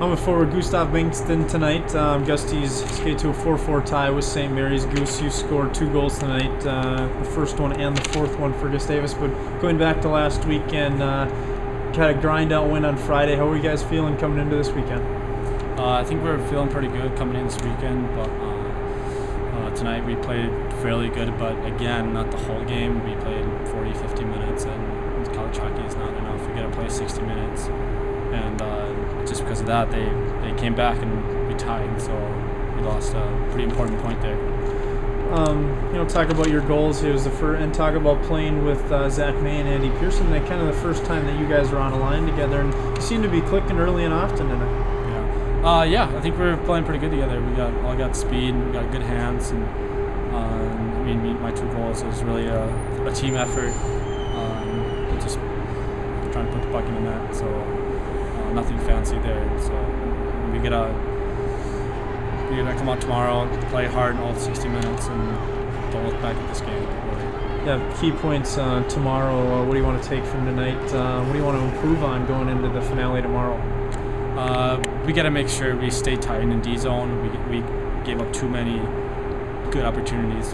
I'm with forward Gustav Bankston tonight. Gusty's skate to a 4-4 tie with St. Mary's. Goose, you scored 2 goals tonight, the first one and the fourth one for Gustavus. But going back to last weekend, had a grind-out win on Friday. How are you guys feeling coming into this weekend? I think we're feeling pretty good coming in this weekend, but tonight we played fairly good, but again, not the whole game. We played 40, 50 minutes, and college hockey is not enough. We got to play 60 minutes, and just because of that, they came back and we tied, so we lost a pretty important point there. Talk about your goals. It was the first, and talk about playing with Zach May and Andy Pearson. That kind of the first time that you guys were on a line together, and you seem to be clicking early and often tonight. Yeah, I think we're playing pretty good together. We got speed, we got good hands, and my 2 goals was really a team effort. Just trying to put the puck in the net, so nothing fancy there. So we gotta come out tomorrow, play hard in all 60 minutes, and don't look back at this game. Really. Yeah, key points tomorrow. What do you want to take from tonight? What do you want to improve on going into the finale tomorrow? We got to make sure we stay tight in D zone. We gave up too many good opportunities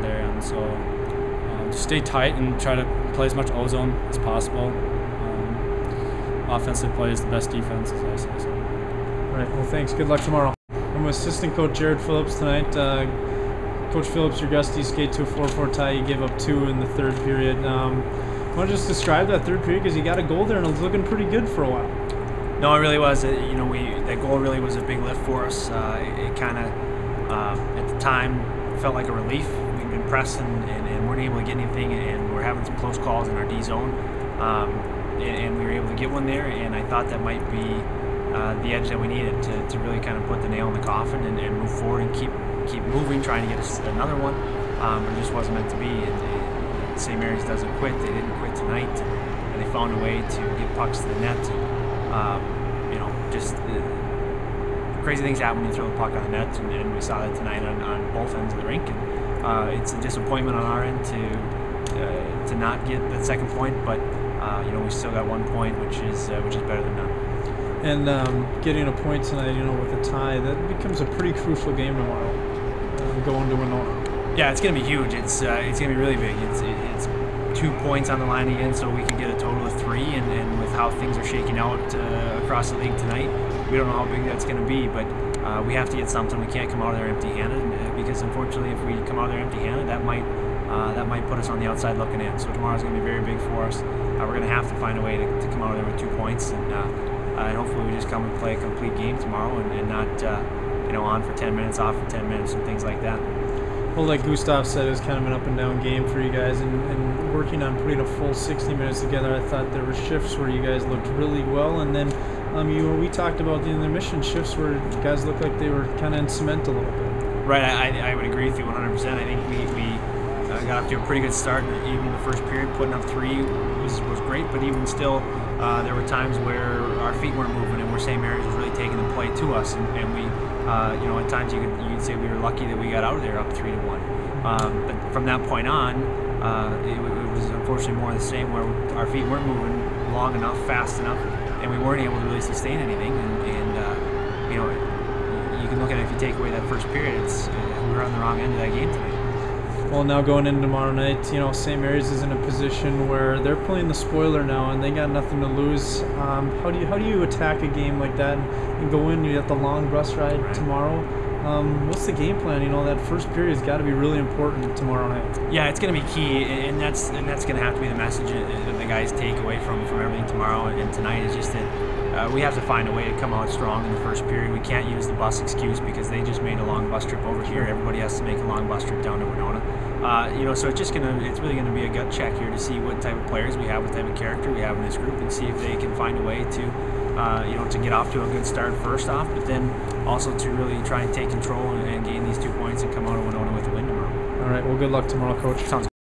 there, and so just stay tight and try to play as much O-zone as possible. Offensive play is the best defense, as I say. So. All right. Well, thanks. Good luck tomorrow. I'm with assistant coach Jared Phillips tonight. Coach Phillips, your Gusty skate to a 4-4 tie. You gave up 2 in the third period. Want to just describe that third period, because you got a goal there and it was looking pretty good for a while. No, it really was. That goal really was a big lift for us. It kind of, at the time, felt like a relief. We'd been pressing and weren't able to get anything, and we're having some close calls in our D zone. And we were able to get one there, and I thought that might be the edge that we needed to really kind of put the nail in the coffin and move forward and keep moving, trying to get us another one. But it just wasn't meant to be. And St. Mary's doesn't quit. They didn't quit tonight, and they found a way to get pucks to the net. Crazy things happen when you throw the puck on the net, and we saw that tonight on both ends of the rink. And it's a disappointment on our end to not get that second point, but we still got 1 point, which is better than none. And getting a point tonight, with a tie, that becomes a pretty crucial game tomorrow. Going to Winona. Yeah, it's going to be huge. It's going to be really big. It's 2 points on the line again, so we can get a total of 3. And with how things are shaking out across the league tonight, we don't know how big that's going to be, but we have to get something. We can't come out of there empty-handed, because unfortunately, if we come out of there empty-handed, that might put us on the outside looking in. So tomorrow's going to be very big for us. We're going to have to find a way to come out of there with 2 points, and hopefully we just come and play a complete game tomorrow, and not on for 10 minutes, off for 10 minutes, and things like that. Well, like Gustav said, it was kind of an up-and-down game for you guys, and working on putting a full 60 minutes together, I thought there were shifts where you guys looked really well, and then we talked about the intermission shifts where you guys looked like they were kind of in cement a little bit. Right, I would agree with you 100%. I think we got off to a pretty good start. Even the first period, putting up 3 was great, but even still, there were times where our feet weren't moving and where St. Mary's was really taking the play to us, and we, at times you could say we were lucky that we got out of there up 3-1. But from that point on, it was unfortunately more of the same, where our feet weren't moving long enough, fast enough, and we weren't able to really sustain anything. And you can look at it, if you take away that first period, we were on the wrong end of that game tonight. Well, now going into tomorrow night, St. Mary's is in a position where they're playing the spoiler now, and they got nothing to lose. How do you attack a game like that and go in? You got the long bus ride tomorrow. What's the game plan? That first period has got to be really important tomorrow night. Yeah, it's going to be key, and that's going to have to be the message that the guys take away from everything tomorrow and tonight, is just that we have to find a way to come out strong in the first period. We can't use the bus excuse, because they just made a long bus trip over here. Everybody has to make a long bus trip down to Winona. So it's really gonna be a gut check here to see what type of players we have, what type of character we have in this group, and see if they can find a way to get off to a good start first off, but then also to really try and take control and gain these 2 points and come out of Winona with a win tomorrow. All right. Well, good luck tomorrow, Coach. Sounds good.